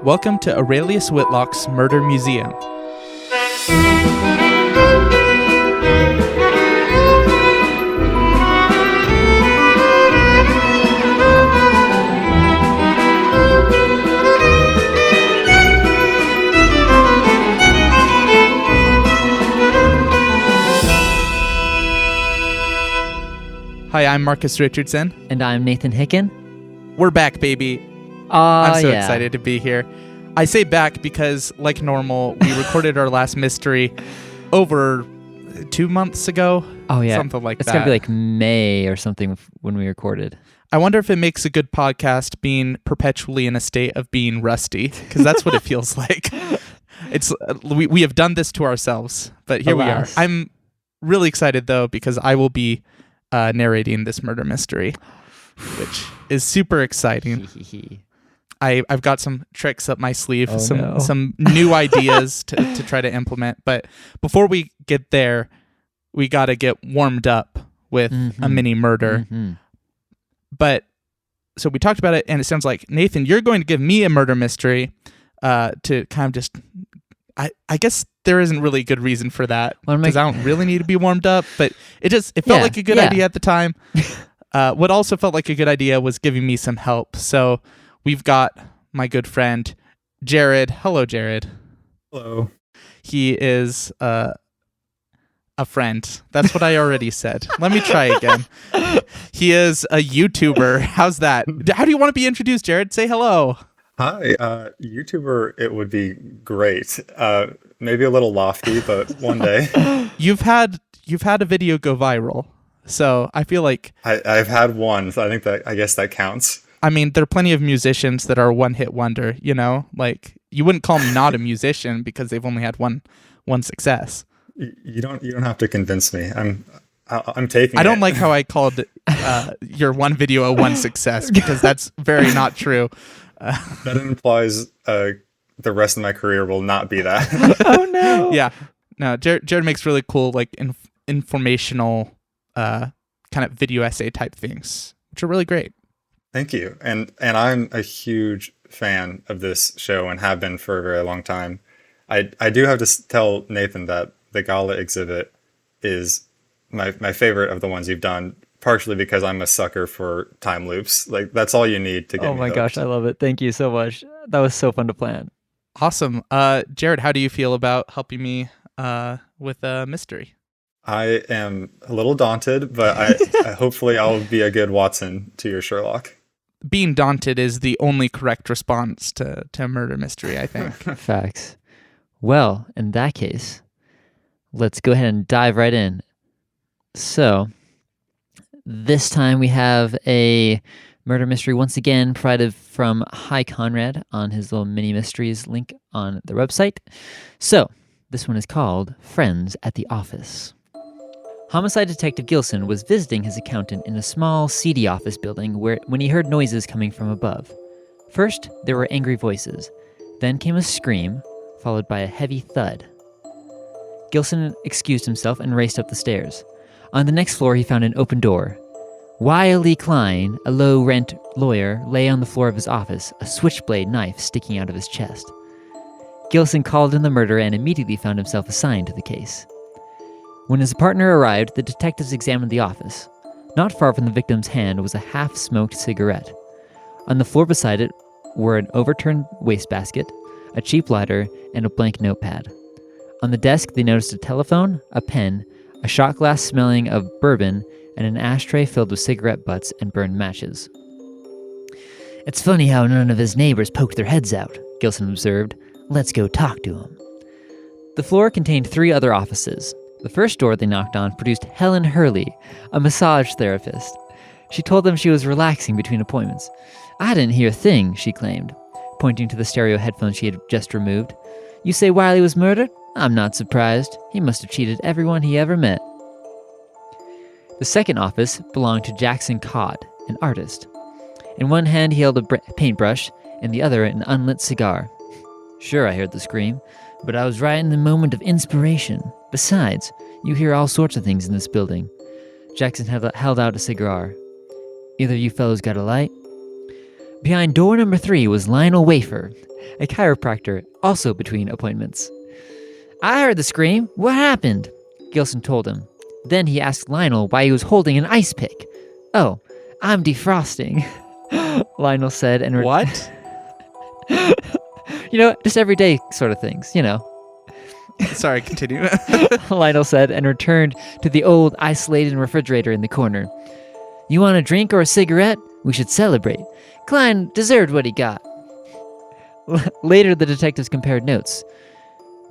Welcome to Aurelius Whitlock's Murder Museum. Hi, I'm Marcus Richardson. And I'm Nathan Hicken. We're back, baby. I'm so excited to be here. I say back because, like normal, we recorded our last mystery over 2 months ago. Oh, yeah. Something like that. It's got to be like May or something when we recorded. I wonder if it makes a good podcast being perpetually in a state of being rusty, because that's what it feels like. It's we have done this to ourselves, but here Alas. we are. I'm really excited, though, because I will be narrating this murder mystery, which is super exciting. I've got some tricks up my sleeve, some new ideas to try to implement. But before we get there, we got to get warmed up with a mini murder. Mm-hmm. But so we talked about it, and it sounds like, Nathan, you're going to give me a murder mystery to kind of just... I guess there isn't really a good reason for that because I don't really need to be warmed up, but it felt like a good idea at the time. What also felt like a good idea was giving me some help. So we've got my good friend, Jared. Hello, Jared. Hello. He is a friend. That's what I already said. Let me try again. He is a YouTuber. How's that? How do you want to be introduced, Jared? Say hello. Hi, YouTuber, it would be great. Maybe a little lofty, but one day. You've had a video go viral, so I feel like... I've had one, so I guess that counts. I mean, there are plenty of musicians that are one-hit wonder, you know? Like, you wouldn't call me not a musician because they've only had one success. You don't have to convince me. I'm taking it. I don't like how I called your one video a one success, because that's very not true. That implies the rest of my career will not be that. Oh, no. Yeah. No, Jared makes really cool, like, informational kind of video essay type things, which are really great. Thank you. And I'm a huge fan of this show and have been for a very long time. I do have to tell Nathan that the Gala exhibit is my favorite of the ones you've done, partially because I'm a sucker for time loops. Like, that's all you need to get me Oh my hooked. gosh, I love it. Thank you so much. That was so fun to plan. Awesome. Jared, how do you feel about helping me with a mystery? I am a little daunted, but I hopefully I'll be a good Watson to your Sherlock. Being daunted is the only correct response to a murder mystery, I think. Facts. Well, in that case, let's go ahead and dive right in. So, this time we have a murder mystery once again provided from Hi Conrad on his little mini mysteries link on the website. So, this one is called Friends at the Office. Homicide Detective Gilson was visiting his accountant in a small, seedy office building when he heard noises coming from above. First, there were angry voices. Then came a scream, followed by a heavy thud. Gilson excused himself and raced up the stairs. On the next floor, he found an open door. Wiley Klein, a low-rent lawyer, lay on the floor of his office, a switchblade knife sticking out of his chest. Gilson called in the murderer and immediately found himself assigned to the case. When his partner arrived, the detectives examined the office. Not far from the victim's hand was a half-smoked cigarette. On the floor beside it were an overturned wastebasket, a cheap lighter, and a blank notepad. On the desk, they noticed a telephone, a pen, a shot glass smelling of bourbon, and an ashtray filled with cigarette butts and burned matches. "It's funny how none of his neighbors poked their heads out," Gilson observed. "Let's go talk to him." The floor contained 3 other offices. The first door they knocked on produced Helen Hurley, a massage therapist. She told them she was relaxing between appointments. "I didn't hear a thing," she claimed, pointing to the stereo headphones she had just removed. "You say Wiley was murdered? I'm not surprised. He must have cheated everyone he ever met." The second office belonged to Jackson Codd, an artist. In one hand he held a paintbrush, in the other an unlit cigar. "Sure, I heard the scream, but I was right in the moment of inspiration. Besides, you hear all sorts of things in this building." Jackson held out a cigar. "Either you fellows got a light?" Behind door number 3 was Lionel Wafer, a chiropractor, also between appointments. I heard the scream. What happened? Gilson told him. Then he asked Lionel why he was holding an ice pick. Oh, I'm defrosting, Lionel said. And What? Just everyday sort of things, Sorry, continue. Lionel said, and returned to the old isolated refrigerator in the corner. You want a drink or a cigarette? We should celebrate. Klein deserved what he got. Later, the detectives compared notes.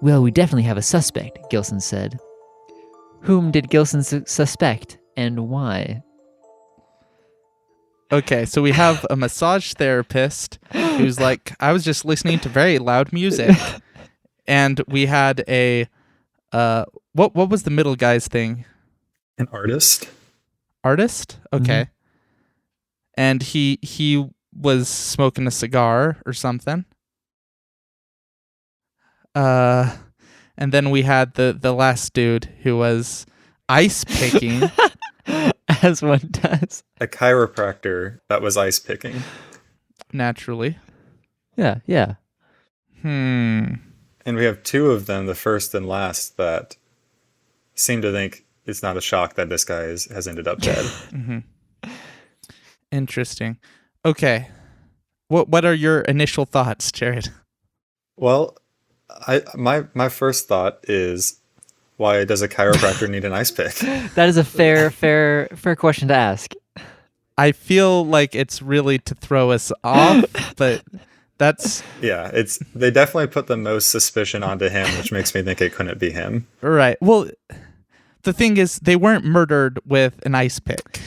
Well, we definitely have a suspect, Gilson said. Whom did Gilson suspect, and why? Okay, so we have a massage therapist who's like, I was just listening to very loud music. And we had a, what was the middle guy's thing? An artist. Artist? Okay. Mm-hmm. And he was smoking a cigar or something. And then we had the last dude who was ice picking. As one does. A chiropractor that was ice picking. Naturally. Yeah. And we have 2 of them, the first and last, that seem to think it's not a shock that this guy has ended up dead. Mm-hmm. Interesting. Okay. What are your initial thoughts, Jared? Well, my first thought is, why does a chiropractor need an ice pick? That is a fair question to ask. I feel like it's really to throw us off, but that's... Yeah, they definitely put the most suspicion onto him, which makes me think it couldn't be him. Right. Well, the thing is, they weren't murdered with an ice pick.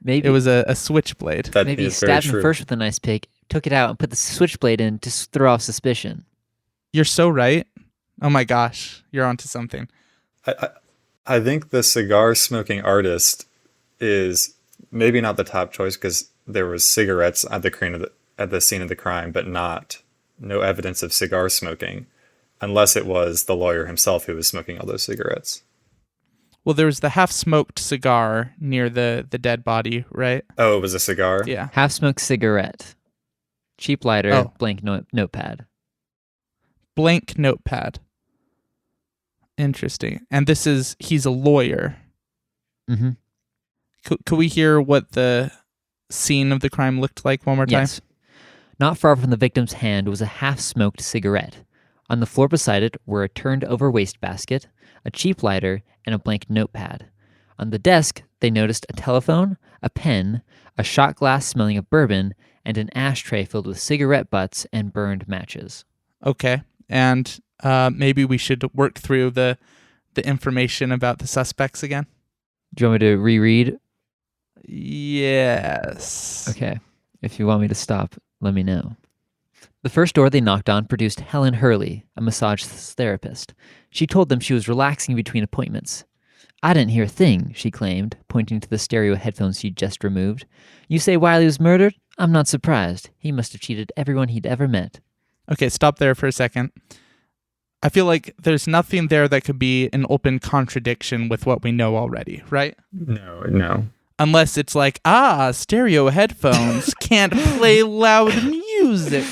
Maybe it was a switchblade. That maybe he is very stabbed him true. first with an ice pick, took it out, and put the switchblade in to throw off suspicion. You're so right. Oh my gosh, you're onto something. I think the cigar smoking artist is maybe not the top choice because there was cigarettes at the scene of the crime, but no evidence of cigar smoking, unless it was the lawyer himself who was smoking all those cigarettes. Well, there was the half-smoked cigar near the dead body, right? Oh, it was a cigar? Yeah. Half-smoked cigarette. Cheap lighter, blank notepad. Blank notepad. Interesting. And he's a lawyer. Mm-hmm. Could we hear what the scene of the crime looked like one more time? Yes. Not far from the victim's hand was a half-smoked cigarette. On the floor beside it were a turned-over wastebasket, a cheap lighter, and a blank notepad. On the desk, they noticed a telephone, a pen, a shot glass smelling of bourbon, and an ashtray filled with cigarette butts and burned matches. Okay. And maybe we should work through the information about the suspects again. Do you want me to reread? Yes. Okay. If you want me to stop, let me know. The first door they knocked on produced Helen Hurley, a massage therapist. She told them she was relaxing between appointments. I didn't hear a thing, she claimed, pointing to the stereo headphones she'd just removed. You say Wiley was murdered? I'm not surprised. He must have cheated everyone he'd ever met. Okay, stop there for a second. I feel like there's nothing there that could be an open contradiction with what we know already, right? No. Unless it's like, stereo headphones can't play loud music.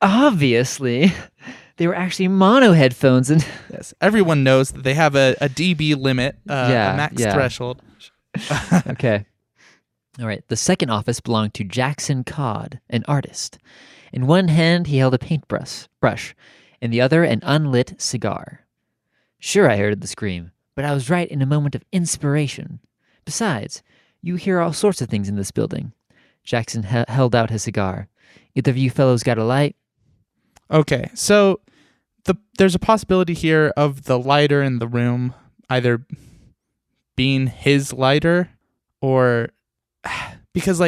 Obviously. They were actually mono headphones. And yes, everyone knows that they have a dB limit, a max threshold. Okay. All right. The second office belonged to Jackson Codd, an artist. In one hand, he held a paintbrush. In the other, an unlit cigar. Sure, I heard the scream, but I was right in a moment of inspiration. Besides, you hear all sorts of things in this building. Jackson held out his cigar. Either of you fellows got a light? Okay, so there's a possibility here of the lighter in the room either being his lighter or... Because,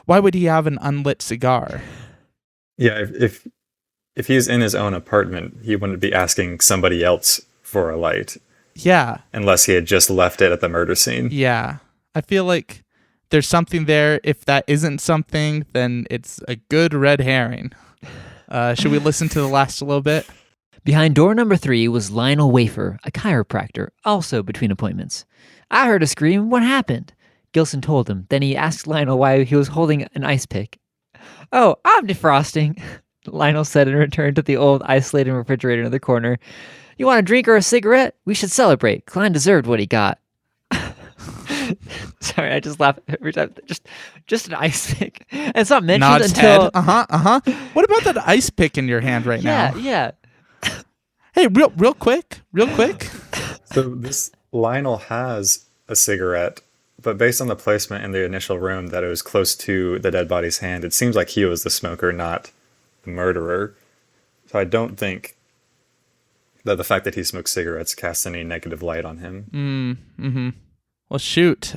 why would he have an unlit cigar? Yeah, if he's in his own apartment, he wouldn't be asking somebody else for a light. Yeah. Unless he had just left it at the murder scene. Yeah. I feel like there's something there. If that isn't something, then it's a good red herring. Should we listen to the last a little bit? Behind door number 3 was Lionel Wafer, a chiropractor, also between appointments. I heard a scream. What happened? Gilson told him. Then he asked Lionel why he was holding an ice pick. Oh, I'm defrosting, Lionel said and returned to the old isolated refrigerator in the corner. You want a drink or a cigarette? We should celebrate. Klein deserved what he got. Sorry, I just laugh every time. Just an ice pick. And it's not mentioned Nods until... head. What about that ice pick in your hand right now? Yeah. Hey, real quick. So this Lionel has a cigarette, but based on the placement in the initial room that it was close to the dead body's hand, it seems like he was the smoker, not the murderer. So I don't think that the fact that he smokes cigarettes casts any negative light on him. Well, shoot.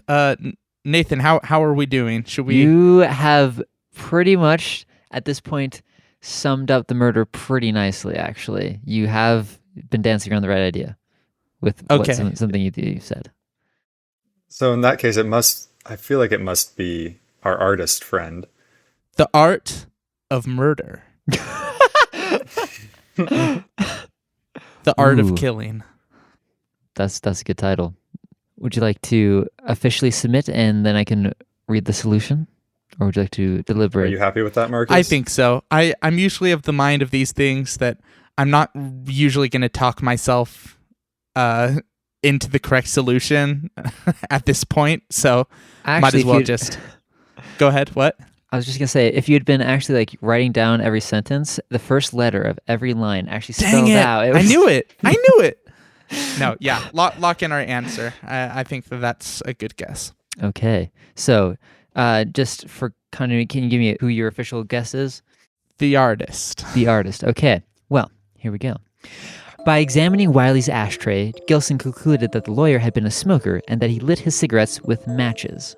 Nathan, how are we doing? Should we... You have pretty much, at this point, summed up the murder pretty nicely, actually. You have been dancing around the right idea with something you said. So in that case, I feel like it must be our artist friend. The art of murder. The art of killing. That's a good title. Would you like to officially submit and then I can read the solution? Or would you like to deliberate? Are you happy with that, Marcus? I think so. I'm usually of the mind of these things that I'm not usually going to talk myself into the correct solution at this point. So might as well just... Go ahead. What? I was just going to say, if you had been actually like writing down every sentence, the first letter of every line actually spelled out. I knew it. No, yeah. Lock in our answer. I think that's a good guess. Okay. So, just for continuity, can you give me who your official guess is? The artist. The artist. Okay. Well, here we go. By examining Wiley's ashtray, Gilson concluded that the lawyer had been a smoker and that he lit his cigarettes with matches.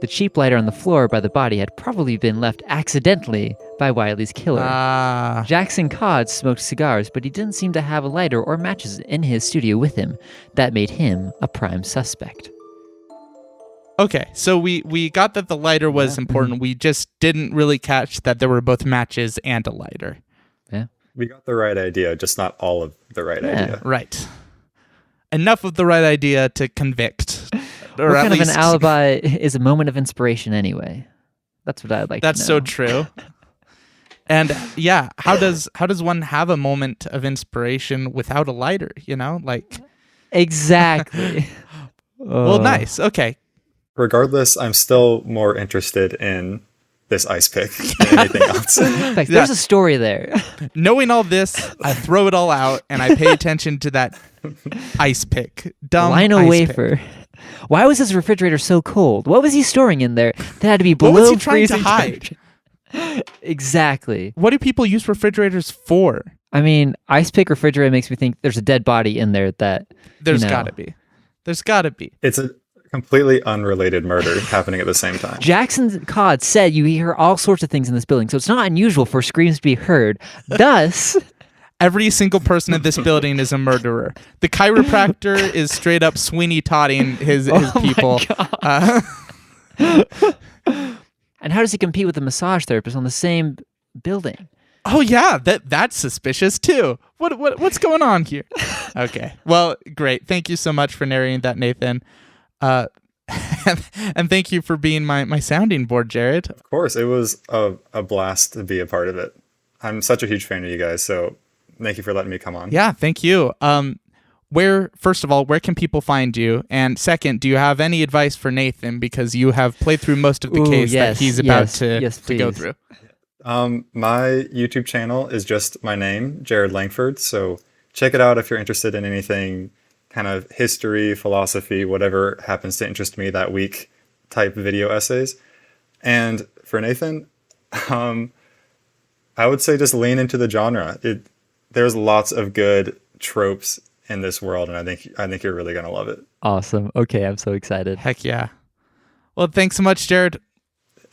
The cheap lighter on the floor by the body had probably been left accidentally by Wiley's killer. Jackson Codd smoked cigars, but he didn't seem to have a lighter or matches in his studio with him. That made him a prime suspect. Okay, so we got that the lighter was important. We just didn't really catch that there were both matches and a lighter. Yeah. We got the right idea, just not all of the right idea. Right. Enough of the right idea to convict. What kind of an alibi is a moment of inspiration anyway? That's what I'd like to know. That's so true. And yeah, how does one have a moment of inspiration without a lighter, Like Exactly. Well, nice. Okay. Regardless, I'm still more interested in this ice pick than anything else. There's a story there. Knowing all this, I throw it all out and I pay attention to that ice pick. Dumb Lionel ice wafer. Pick. Why was his refrigerator so cold? What was he storing in there? That had to be below what was he trying to freezing hide? Exactly. What do people use refrigerators for? I mean, ice pick refrigerator makes me think there's a dead body in there that... There's got to be. It's a completely unrelated murder happening at the same time. Jackson Codd said you hear all sorts of things in this building, so it's not unusual for screams to be heard. Thus... Every single person in this building is a murderer. The chiropractor is straight up Sweeney Todding his people. And how does he compete with the massage therapist on the same building? Oh yeah, that's suspicious too. What's going on here? Okay, well, great. Thank you so much for narrating that, Nathan. And thank you for being my sounding board, Jared. Of course, it was a blast to be a part of it. I'm such a huge fan of you guys, so thank you for letting me come on. Yeah, thank you. First of all, where can people find you? And second, do you have any advice for Nathan? Because you have played through most of the case that he's about to go through. My YouTube channel is just my name, Jared Langford. So check it out if you're interested in anything kind of history, philosophy, whatever happens to interest me that week type video essays. And for Nathan, I would say just lean into the genre. There's lots of good tropes in this world, and I think you're really going to love it. Awesome. Okay, I'm so excited. Heck yeah. Well, thanks so much, Jared.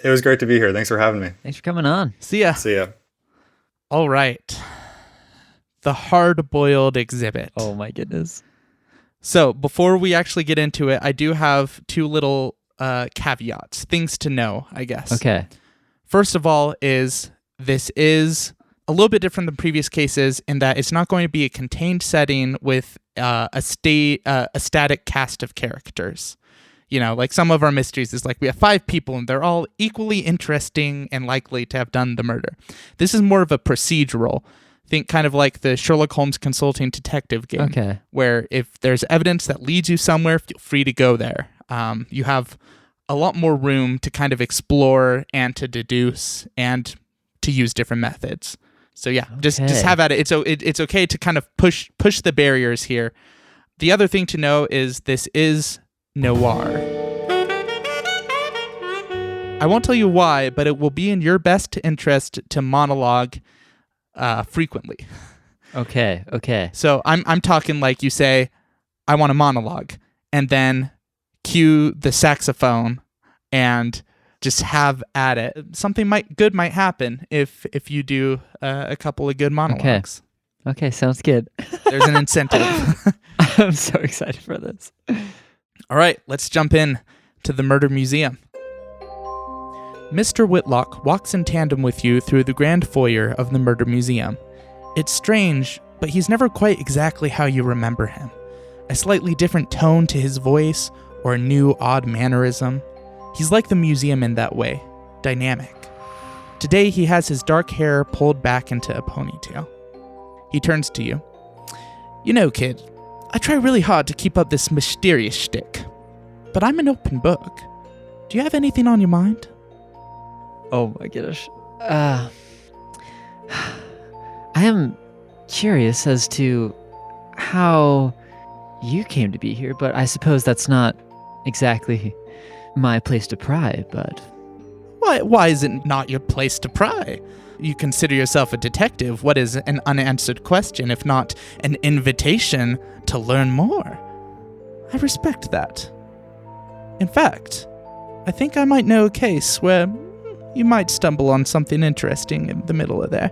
It was great to be here. Thanks for having me. Thanks for coming on. See ya. See ya. All right. The Hardboiled Exhibit. Oh my goodness. So before we actually get into it, I do have two little caveats, things to know, I guess. Okay. First of all this is a little bit different than previous cases in that it's not going to be a contained setting with a static cast of characters. Like some of our mysteries is like we have 5 people and they're all equally interesting and likely to have done the murder. This is more of a procedural. Think kind of like the Sherlock Holmes consulting detective game. Okay. Where if there's evidence that leads you somewhere, feel free to go there. You have a lot more room to kind of explore and to deduce and to use different methods. So yeah, just have at it. It's okay to kind of push the barriers here. The other thing to know is this is NOIR. I won't tell you why, but it will be in your best interest to monologue frequently. Okay. So I'm talking like you say, I want a monologue, and then cue the saxophone and just have at it. Something good might happen if you do a couple of good monologues. Okay, sounds good. There's an incentive. I'm so excited for this. All right, let's jump in to the Murder Museum. Mr. Whitlock walks in tandem with you through the grand foyer of the Murder Museum. It's strange, but he's never quite exactly how you remember him. A slightly different tone to his voice or a new odd mannerism. He's like the museum in that way, dynamic. Today he has his dark hair pulled back into a ponytail. He turns to you. You know, kid, I try really hard to keep up this mysterious shtick, but I'm an open book. Do you have anything on your mind? Oh my gosh. I am curious as to how you came to be here, but I suppose that's not exactly my place to pry, but... Why is it not your place to pry? You consider yourself a detective. What is an unanswered question, if not an invitation to learn more? I respect that. In fact, I think I might know a case where you might stumble on something interesting in the middle of there.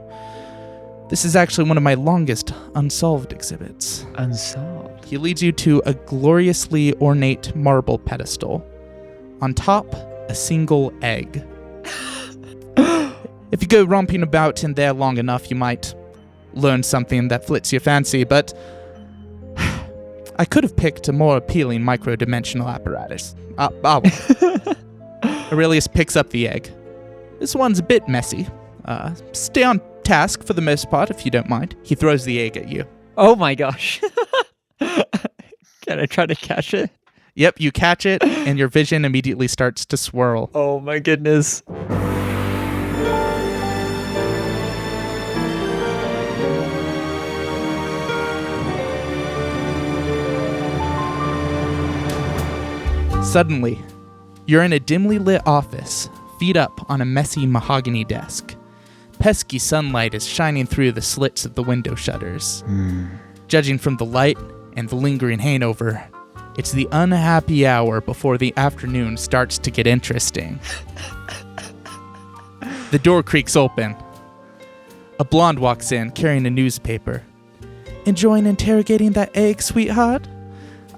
This is actually one of my longest unsolved exhibits. Unsolved? He leads you to a gloriously ornate marble pedestal. On top, a single egg. If you go romping about in there long enough, you might learn something that flits your fancy, but I could have picked a more appealing micro-dimensional apparatus. Aurelius picks up the egg. This one's a bit messy. Stay on task for the most part, if you don't mind. He throws the egg at you. Oh my gosh. Can I try to catch it? Yep, you catch it, and your vision immediately starts to swirl. Oh my goodness. Suddenly, you're in a dimly lit office, feet up on a messy mahogany desk. Pesky sunlight is shining through the slits of the window shutters. Judging from the light and the lingering hangover, it's the unhappy hour before the afternoon starts to get interesting. The door creaks open. A blonde walks in, carrying a newspaper. Enjoying interrogating that egg, sweetheart?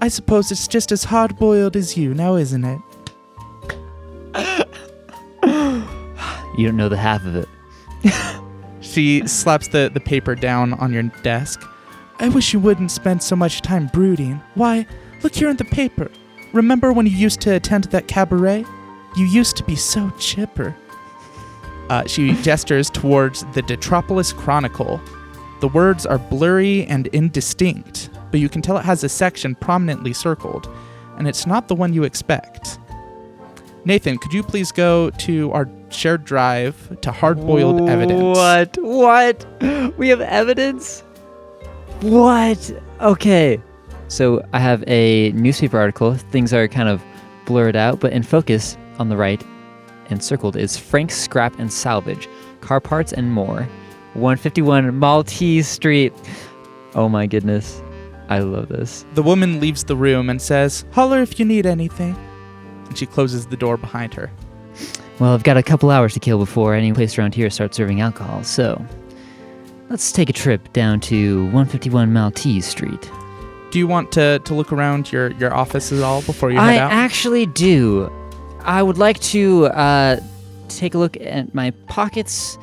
I suppose it's just as hard-boiled as you, now isn't it? You don't know the half of it. She slaps the paper down on your desk. I wish you wouldn't spend so much time brooding. Why, look here in the paper. Remember when you used to attend that cabaret? You used to be so chipper. She gestures towards the Detropolis Chronicle. The words are blurry and indistinct, but you can tell it has a section prominently circled, and it's not the one you expect. Nathan, could you please go to our shared drive to Hardboiled Evidence? What? We have evidence? What? Okay. So I have a newspaper article. Things are kind of blurred out, but in focus on the right and circled is Frank's Scrap and Salvage, Car Parts and More, 151 Maltese Street. Oh my goodness. I love this. The woman leaves the room and says, "Holler if you need anything." And she closes the door behind her. Well, I've got a couple hours to kill before any place around here starts serving alcohol, so let's take a trip down to 151 Maltese Street. Do you want to look around your office at all before you head out? I actually do. I would like to take a look at my pockets.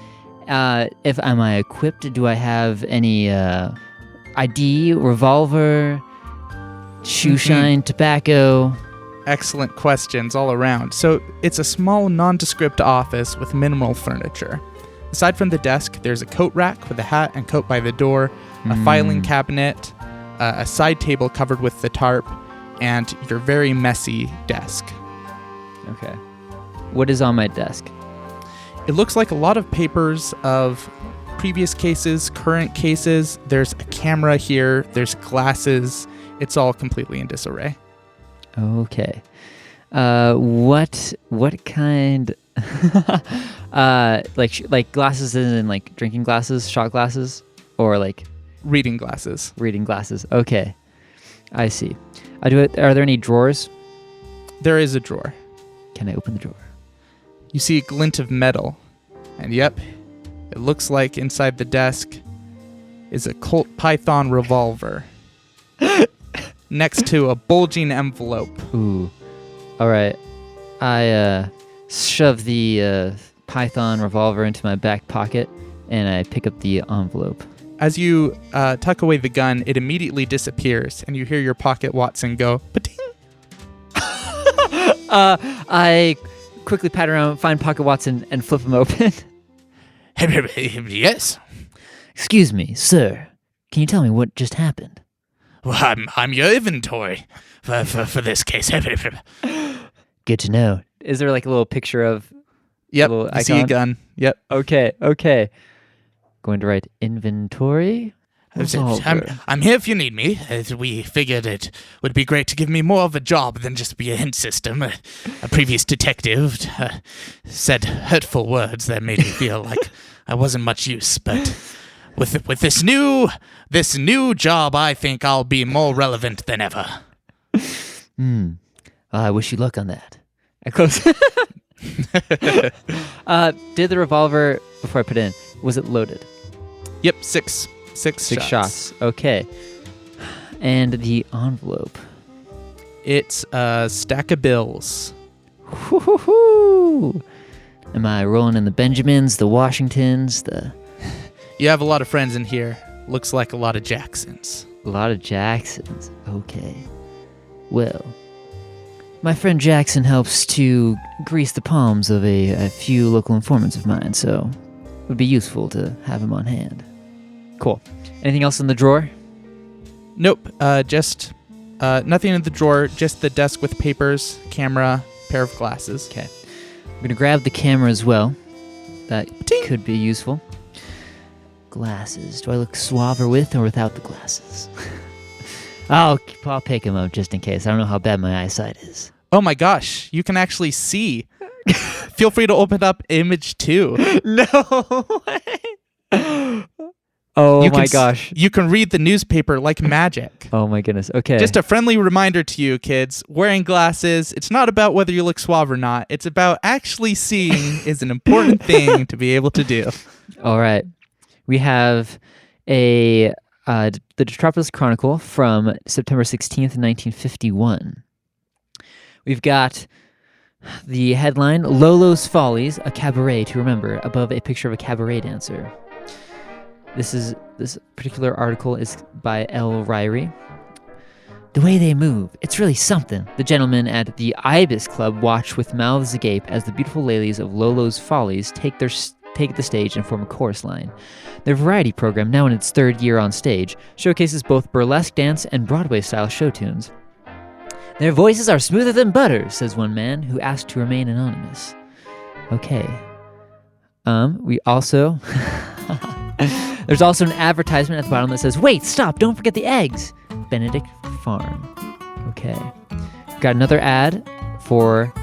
If am I equipped? Do I have any ID, revolver, shoe shine, tobacco? Excellent questions all around. So it's a small, nondescript office with minimal furniture. Aside from the desk, there's a coat rack with a hat and coat by the door, a filing cabinet, a side table covered with the tarp, and your very messy desk. Okay. What is on my desk? It looks like a lot of papers of previous cases, current cases. There's a camera here. There's glasses. It's all completely in disarray. Okay. What kind? like glasses in like drinking glasses, shot glasses, or like reading glasses. Reading glasses. Okay, I see. Are there any drawers? There is a drawer. Can I open the drawer? You see a glint of metal, and yep, it looks like inside the desk is a Colt Python revolver. Next to a bulging envelope. Ooh. All right. I shove the Python revolver into my back pocket, and I pick up the envelope. As you tuck away the gun, it immediately disappears, and you hear your pocket Watson go, pa-ting! I quickly pat around, find Pocket Watson, and flip him open. Yes. Excuse me, sir. Can you tell me what just happened? Well, I'm your inventory for this case. Good to know. Is there like a little picture of? Yep. You see a gun. Yep. Okay. Going to write inventory. I'm here if you need me. We figured it would be great to give me more of a job than just be a hint system. A previous detective said hurtful words that made me feel like I wasn't much use. But with this new job, I think I'll be more relevant than ever. I wish you luck on that. I close. Did the revolver, before I put it in, was it loaded? Yep, six shots. Okay. And the envelope. It's a stack of bills. Woo-hoo-hoo. Am I rolling in the Benjamins, the Washingtons, the... You have a lot of friends in here. Looks like a lot of Jacksons. A lot of Jacksons. Okay. Well, my friend Jackson helps to grease the palms of a few local informants of mine, so it would be useful to have him on hand. Cool. Anything else in the drawer? Nope. Just nothing in the drawer. Just the desk with papers, camera, pair of glasses. Okay. I'm going to grab the camera as well. That could be useful. Glasses. Do I look suaver with or without the glasses? I'll pick them up just in case. I don't know how bad my eyesight is. Oh my gosh. You can actually see. Feel free to open up image 2. No way. Oh my gosh. You can read the newspaper like magic. Oh my goodness. Okay. Just a friendly reminder to you, kids. Wearing glasses, it's not about whether you look suave or not. It's about actually seeing is an important thing to be able to do. All right. We have the Detropolis Chronicle from September 16th, 1951. We've got the headline, Lolo's Follies, a cabaret to remember, above a picture of a cabaret dancer. This particular article is by L. Ryrie. The way they move, it's really something. The gentlemen at the Ibis Club watch with mouths agape as the beautiful ladies of Lolo's Follies take the stage and form a chorus line. Their variety program, now in its third year on stage, showcases both burlesque dance and Broadway-style show tunes. Their voices are smoother than butter, says one man, who asked to remain anonymous. Okay. We also... There's also an advertisement at the bottom that says, wait, stop, don't forget the eggs. Benedict Farm. Okay. Got another ad for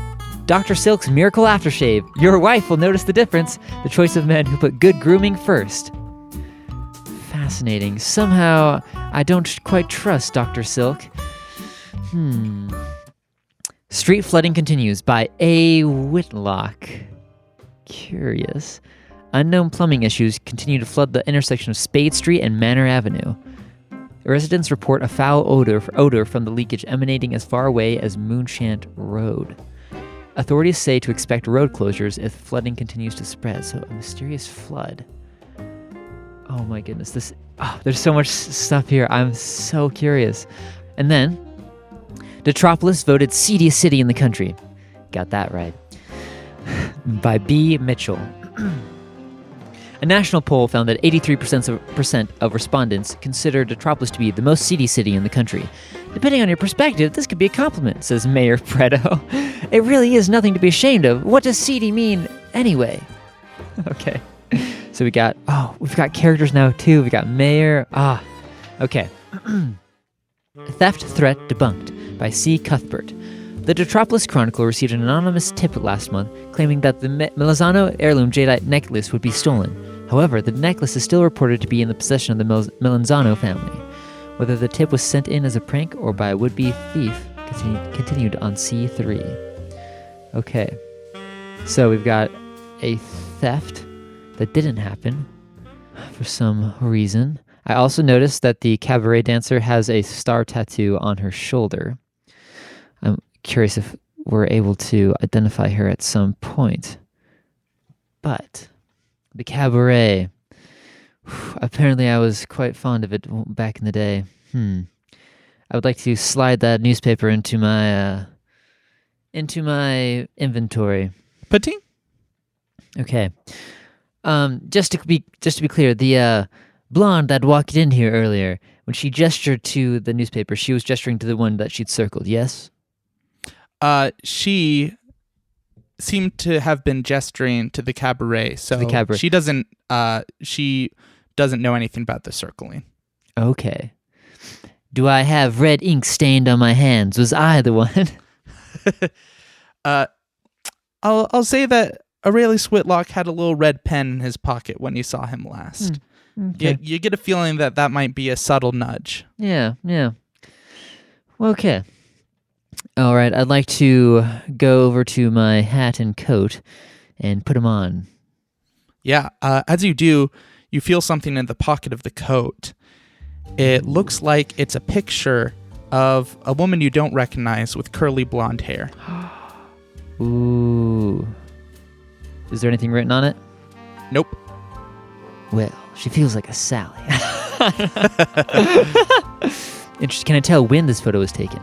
Dr. Silk's Miracle Aftershave. Your wife will notice the difference. The choice of men who put good grooming first. Fascinating. Somehow, I don't quite trust Dr. Silk. Street flooding continues by A. Whitlock. Curious. Unknown plumbing issues continue to flood the intersection of Spade Street and Manor Avenue. Residents report a foul odor from the leakage emanating as far away as Moonshant Road. Authorities say to expect road closures if flooding continues to spread. So a mysterious flood. Oh my goodness. There's so much stuff here. I'm so curious. And then, Detropolis voted seediest city in the country. Got that right. By B. Mitchell. A national poll found that 83% of respondents consider Detropolis to be the most seedy city in the country. Depending on your perspective, this could be a compliment, says Mayor Preto. It really is nothing to be ashamed of. What does seedy mean anyway? Okay. So we've got characters now too. We got Mayor. Okay. Theft threat debunked by C. Cuthbert. The Detropolis Chronicle received an anonymous tip last month claiming that the Milazano heirloom jadeite necklace would be stolen. However, the necklace is still reported to be in the possession of the Milazano family. Whether the tip was sent in as a prank or by a would-be thief continued on C3. Okay. So we've got a theft that didn't happen for some reason. I also noticed that the cabaret dancer has a star tattoo on her shoulder. I'm curious if we're able to identify her at some point. But the cabaret, apparently I was quite fond of it back in the day. I would like to slide that newspaper into my inventory. Putting? Okay. Just to be clear, the blonde that walked in here earlier, when she gestured to the newspaper, she was gesturing to the one that she'd circled, yes? She seemed to have been gesturing to the cabaret, so she doesn't know anything about the circling. Okay. Do I have red ink stained on my hands? Was I the one? I'll say that Aurelius Whitlock had a little red pen in his pocket when you saw him last. Okay. You get a feeling that might be a subtle nudge. Yeah. Okay. All right, I'd like to go over to my hat and coat and put them on. Yeah, as you do, you feel something in the pocket of the coat. It looks like it's a picture of a woman you don't recognize with curly blonde hair. Ooh. Is there anything written on it? Nope. Well, she feels like a Sally. Interesting. Can I tell when this photo was taken?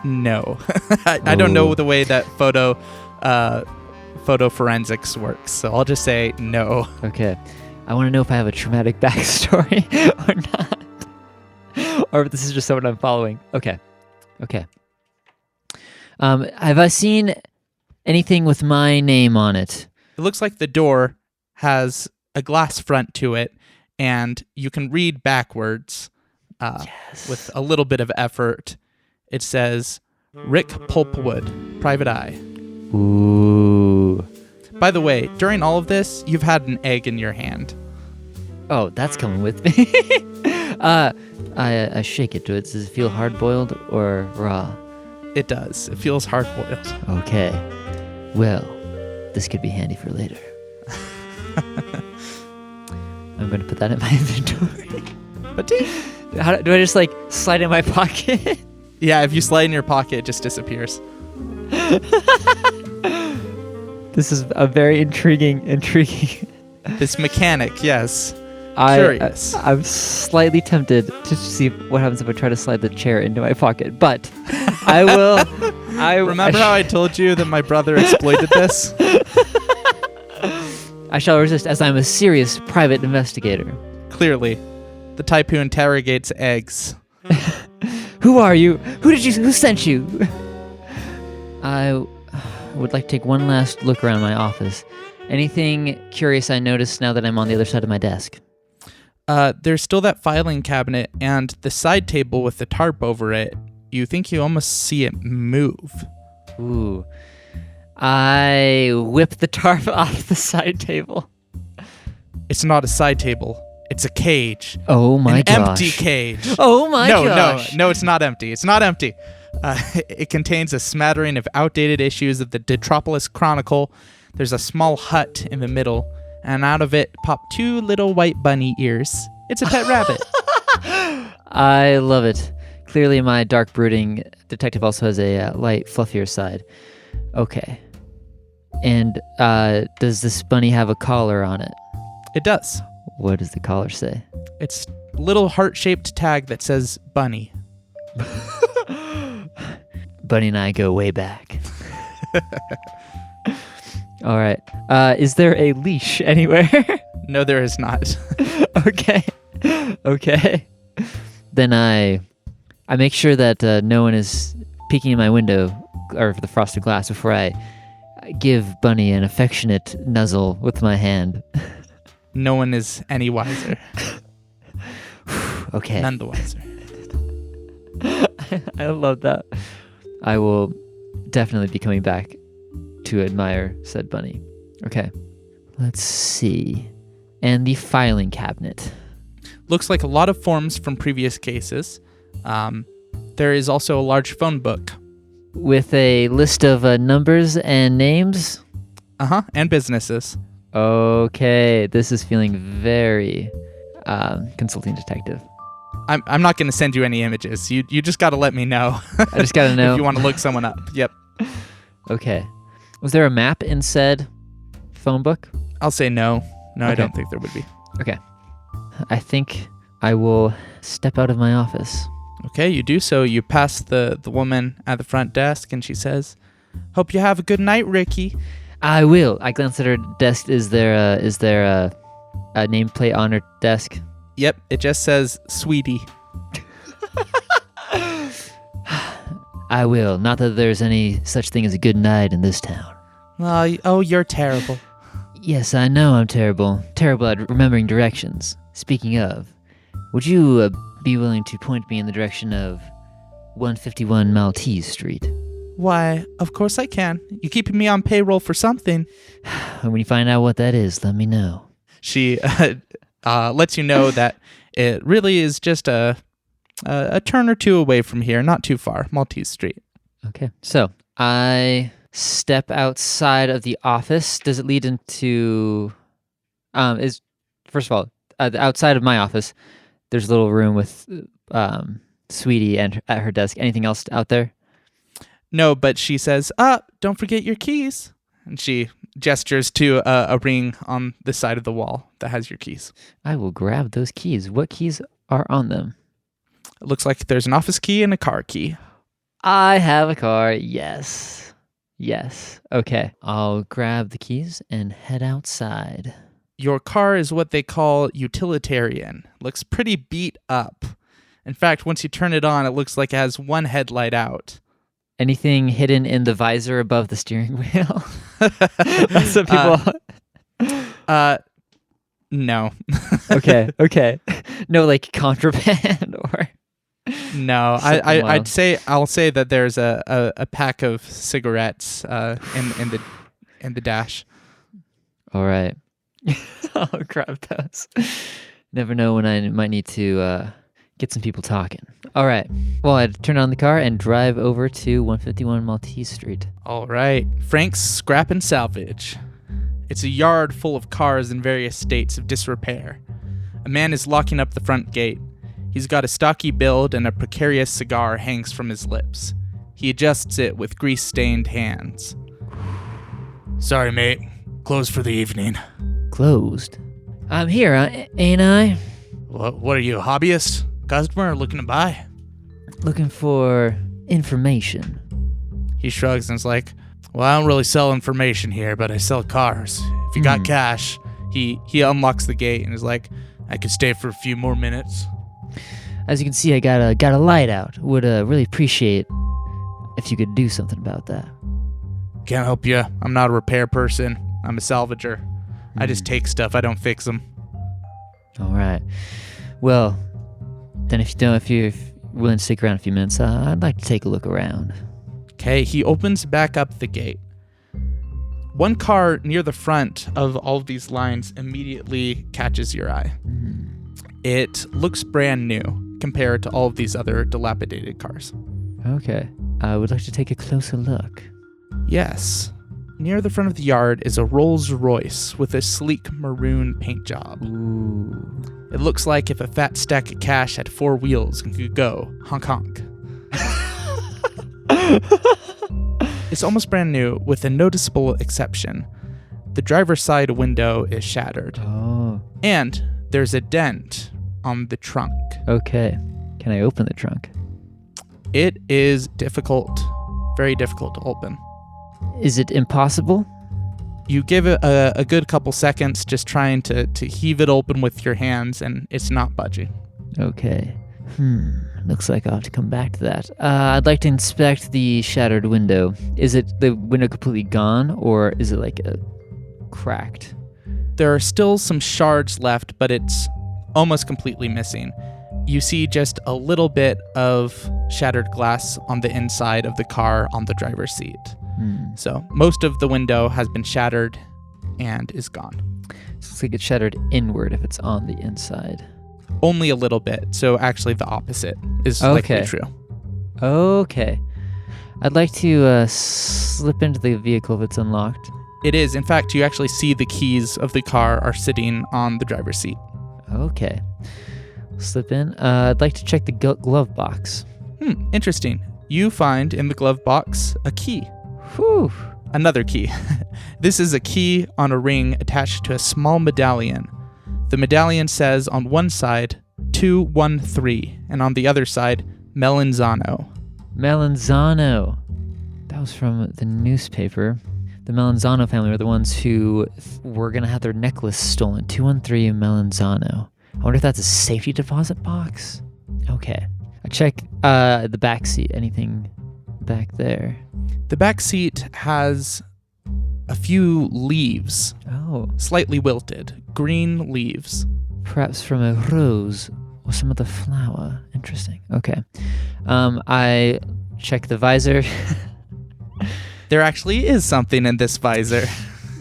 No. I don't know the way that photo forensics works, so I'll just say no. Okay. I want to know if I have a traumatic backstory or not. Or if this is just someone I'm following. Okay. Have I seen anything with my name on it? It looks like the door has a glass front to it, and you can read backwards with a little bit of effort. It says, Rick Pulpwood, Private Eye. Ooh. By the way, during all of this, you've had an egg in your hand. Oh, that's coming with me. I shake it. Does it feel hard-boiled or raw? It does. It feels hard-boiled. Okay. Well, this could be handy for later. I'm going to put that in my inventory. But do I just slide in my pocket? Yeah, if you slide in your pocket, it just disappears. This is a very intriguing. This mechanic, yes. Curious. I'm slightly tempted to see what happens if I try to slide the chair into my pocket, but I will. Remember how I told you that my brother exploited this? I shall resist, as I'm a serious private investigator. Clearly, the type who interrogates eggs. Who are you? Who sent you? I would like to take one last look around my office. Anything curious I noticed now that I'm on the other side of my desk? There's still that filing cabinet and the side table with the tarp over it. You think you almost see it move. Ooh. I whip the tarp off the side table. It's not a side table. It's a cage. Oh my gosh. An empty cage. Oh my gosh. No, it's not empty. It's not empty. It contains a smattering of outdated issues of the Detropolis Chronicle. There's a small hut in the middle, and out of it pop 2 little white bunny ears. It's a pet rabbit. I love it. Clearly my dark brooding detective also has a light, fluffier side. Okay. And does this bunny have a collar on it? It does. What does the collar say? It's a little heart-shaped tag that says bunny. Bunny and I go way back. All right. Is there a leash anywhere? No, there is not. Okay. Then I make sure that no one is peeking in my window or the frosted glass before I give Bunny an affectionate nuzzle with my hand. No one is any wiser. Okay. None the wiser. I love that. I will definitely be coming back to admire said Bunny. Okay. Let's see. And the filing cabinet. Looks like a lot of forms from previous cases. There is also a large phone book. With a list of numbers and names? And businesses. Okay. This is feeling very consulting detective. I'm not going to send you any images. You just got to let me know. I just got to know. If you want to look someone up. Yep. Okay. Was there a map in said phone book? I'll say no. No, Okay. I don't think there would be. Okay. I think I will step out of my office. Okay, you do so. You pass the woman at the front desk, and she says, "Hope you have a good night, Ricky." I will. I glance at her desk. Is there a nameplate on her desk? Yep, it just says "Sweetie." I will. Not that there's any such thing as a good night in this town. Oh, you're terrible. Yes, I know I'm terrible. Terrible at remembering directions. Speaking of, would you be willing to point me in the direction of 151 Maltese Street? Why, of course I can. You keeping me on payroll for something. When you find out what that is, let me know. She lets you know that it really is just a turn or two away from here, not too far, Maltese Street. Okay, so I step outside of the office. Does it lead into... First of all, outside of my office, there's a little room with Sweetie and at her desk. Anything else out there? No, but she says, don't forget your keys. And she gestures to a ring on the side of the wall that has your keys. I will grab those keys. What keys are on them? It looks like there's an office key and a car key. I have a car. Yes. Okay. I'll grab the keys and head outside. Your car is what they call utilitarian. Looks pretty beat up. In fact, once you turn it on, it looks like it has one headlight out. Anything hidden in the visor above the steering wheel? That's what people... No. Okay. No, like contraband or... No, I'll say that there's a pack of cigarettes in the dash. All right. I'll grab those. Never know when I might need to get some people talking. All right. Well, I'd turn on the car and drive over to 151 Maltese Street. All right. Frank's Scrap and Salvage. It's a yard full of cars in various states of disrepair. A man is locking up the front gate. He's got a stocky build and a precarious cigar hangs from his lips. He adjusts it with grease-stained hands. Sorry, mate. Closed for the evening. Closed? I'm here, ain't I? What are you, a hobbyist? Customer looking to buy? Looking for information. He shrugs and is like, well, I don't really sell information here, but I sell cars. If you got cash, he unlocks the gate and is like, I could stay for a few more minutes. As you can see, I got a light out. Would really appreciate if you could do something about that. Can't help you. I'm not a repair person. I'm a salvager. I just take stuff. I don't fix them. All right. Well, then if you're willing to stick around a few minutes, I'd like to take a look around. Okay, he opens back up the gate. One car near the front of all of these lines immediately catches your eye. It looks brand new compared to all of these other dilapidated cars. Okay. I would like to take a closer look. Yes. Near the front of the yard is a Rolls Royce with a sleek maroon paint job. Ooh. It looks like if a fat stack of cash had 4 wheels and could go honk honk. It's almost brand new with a noticeable exception. The driver's side window is shattered. Oh. And there's a dent on the trunk. Okay. Can I open the trunk? It is difficult very difficult to open. Is it impossible? You give it a good couple seconds just trying to heave it open with your hands, and it's not budging. Okay. Looks like I'll have to come back to that. I'd like to inspect the shattered window. Is it the window completely gone, or is it like cracked? There are still some shards left, but it's almost completely missing. You see just a little bit of shattered glass on the inside of the car on the driver's seat. So most of the window has been shattered and is gone. So looks like it's shattered inward if it's on the inside. Only a little bit. So actually the opposite is likely true. Okay. I'd like to slip into the vehicle if it's unlocked. It is. In fact, you actually see the keys of the car are sitting on the driver's seat. Okay. Slip in. I'd like to check the glove box. Interesting. You find in the glove box a key. Whew. Another key. This is a key on a ring attached to a small medallion. The medallion says on one side 213 and on the other side Melanzano. Melanzano. That was from the newspaper. The Melanzano family are the ones who were going to have their necklace stolen. 213 Melanzano. I wonder if that's a safety deposit box. Okay. I check the back seat. Anything back there? The back seat has a few leaves. Oh. Slightly wilted. Green leaves. Perhaps from a rose or some other flower. Interesting. Okay. I check the visor. There actually is something in this visor.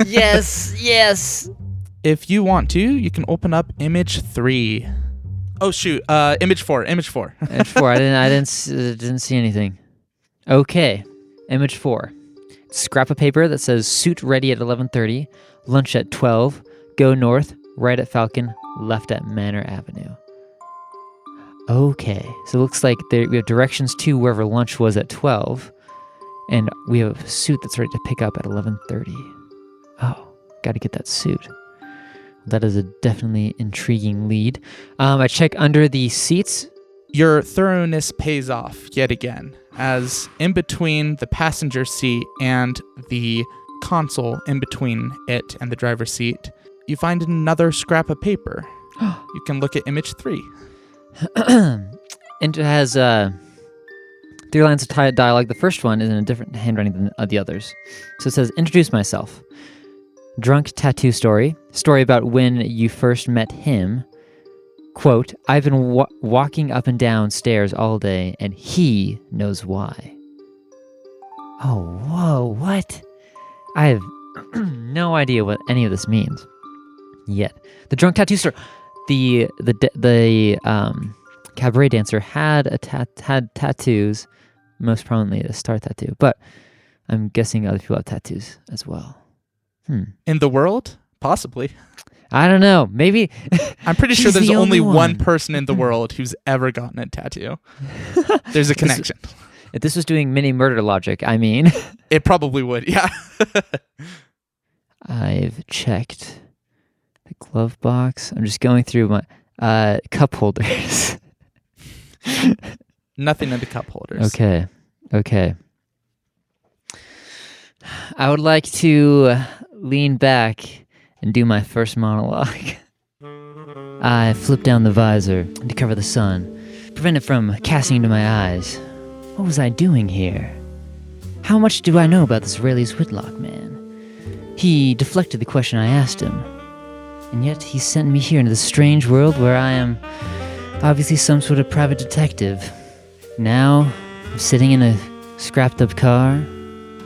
Yes. If you want to, you can open up image 3. Oh shoot, image 4. Image 4. I didn't see anything. Okay. Image 4. Scrap of paper that says suit ready at 11:30, lunch at 12, go north, right at Falcon, left at Manor Avenue. Okay. So it looks like we have directions to wherever lunch was at 12. And we have a suit that's ready to pick up at 11:30. Oh, got to get that suit. That is a definitely intriguing lead. I check under the seats. Your thoroughness pays off yet again, as in between the passenger seat and the console in between it and the driver's seat, you find another scrap of paper. You can look at image 3. And it has 3 lines of dialogue. The first one is in a different handwriting than the others. So it says, introduce myself. Drunk tattoo story about when you first met him. Quote, I've been walking up and down stairs all day, and he knows why. Oh, whoa, what? I have no idea what any of this means yet. The drunk tattoo story. The cabaret dancer had tattoos, most prominently a star tattoo, but I'm guessing other people have tattoos as well. In the world? Possibly. I don't know. Maybe. I'm pretty sure there's only one person in the world who's ever gotten a tattoo. There's a connection. If this was doing mini murder logic, I mean. It probably would, yeah. I've checked the glove box. I'm just going through my cup holders. Nothing in the cup holders. Okay. I would like to lean back and do my first monologue. I flip down the visor to cover the sun, prevent it from casting into my eyes. What was I doing here? How much do I know about this Rayleigh's Whitlock man? He deflected the question I asked him, and yet he sent me here into this strange world where I am obviously some sort of private detective. Now, I'm sitting in a scrapped-up car,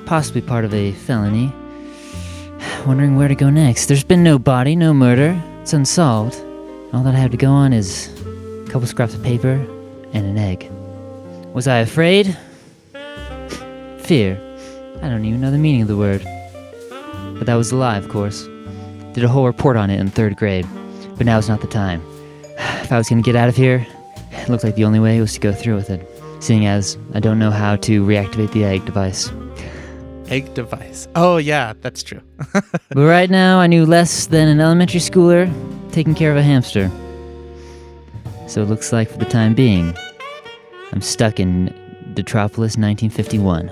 possibly part of a felony, wondering where to go next. There's been no body, no murder. It's unsolved. All that I have to go on is a couple scraps of paper and an egg. Was I afraid? Fear. I don't even know the meaning of the word. But that was a lie, of course. Did a whole report on it in 3rd grade. But now's not the time. If I was going to get out of here, it looked like the only way was to go through with it, seeing as I don't know how to reactivate the egg device. Egg device. Oh, yeah, that's true. But right now, I knew less than an elementary schooler taking care of a hamster. So it looks like, for the time being, I'm stuck in Detropolis 1951.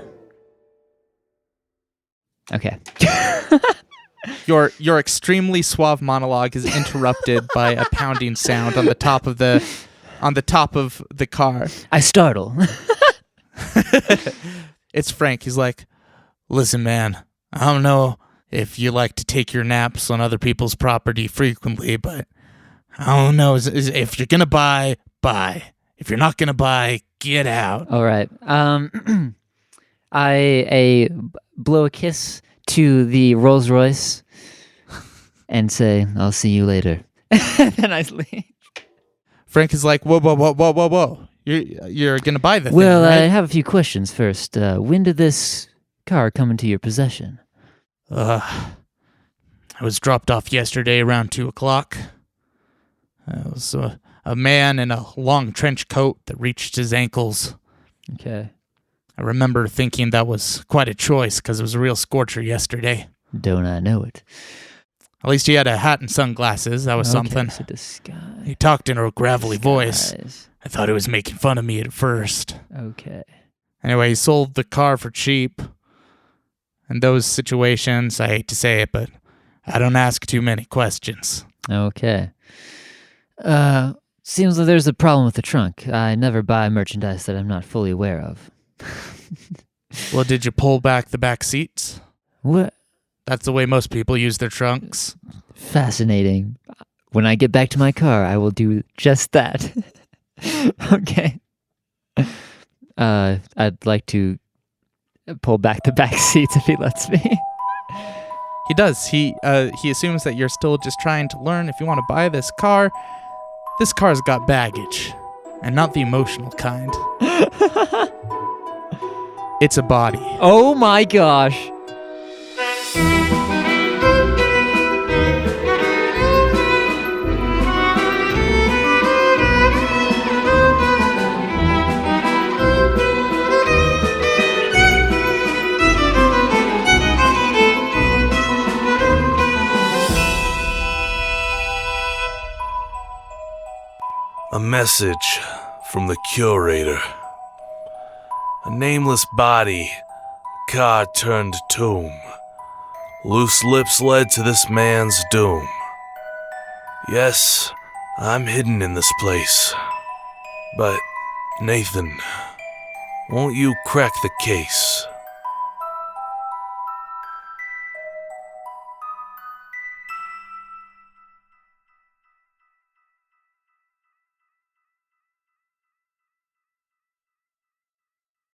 Okay. Your extremely suave monologue is interrupted by a pounding sound on the top of the car. I startle. It's Frank. He's like, "Listen, man, I don't know if you like to take your naps on other people's property frequently, but I don't know. If you're gonna buy, buy. If you're not gonna buy, get out." All right. I blow a kiss to the Rolls Royce and say, "I'll see you later." Then I leave. Frank is like, "Whoa. You're gonna buy the thing, Well, right?" I have a few questions first. When did this car come into your possession? I was dropped off yesterday around 2:00. It was a man in a long trench coat that reached his ankles. Okay. I remember thinking that was quite a choice because it was a real scorcher yesterday. Don't I know it? At least he had a hat and sunglasses. That was something. So disguise. He talked in a gravelly voice. I thought he was making fun of me at first. Okay. Anyway, he sold the car for cheap. In those situations, I hate to say it, but I don't ask too many questions. Okay. Seems like there's a problem with the trunk. I never buy merchandise that I'm not fully aware of. Well, did you pull back the back seats? What? That's the way most people use their trunks. Fascinating. When I get back to my car, I will do just that. Okay. I'd like to pull back the back seats if he lets me. He does. He assumes that you're still just trying to learn if you want to buy this car. This car's got baggage, and not the emotional kind. It's a body. Oh my gosh. A message from the curator. A nameless body, car turned tomb. Loose lips led to this man's doom. Yes, I'm hidden in this place. But, Nathan, won't you crack the case?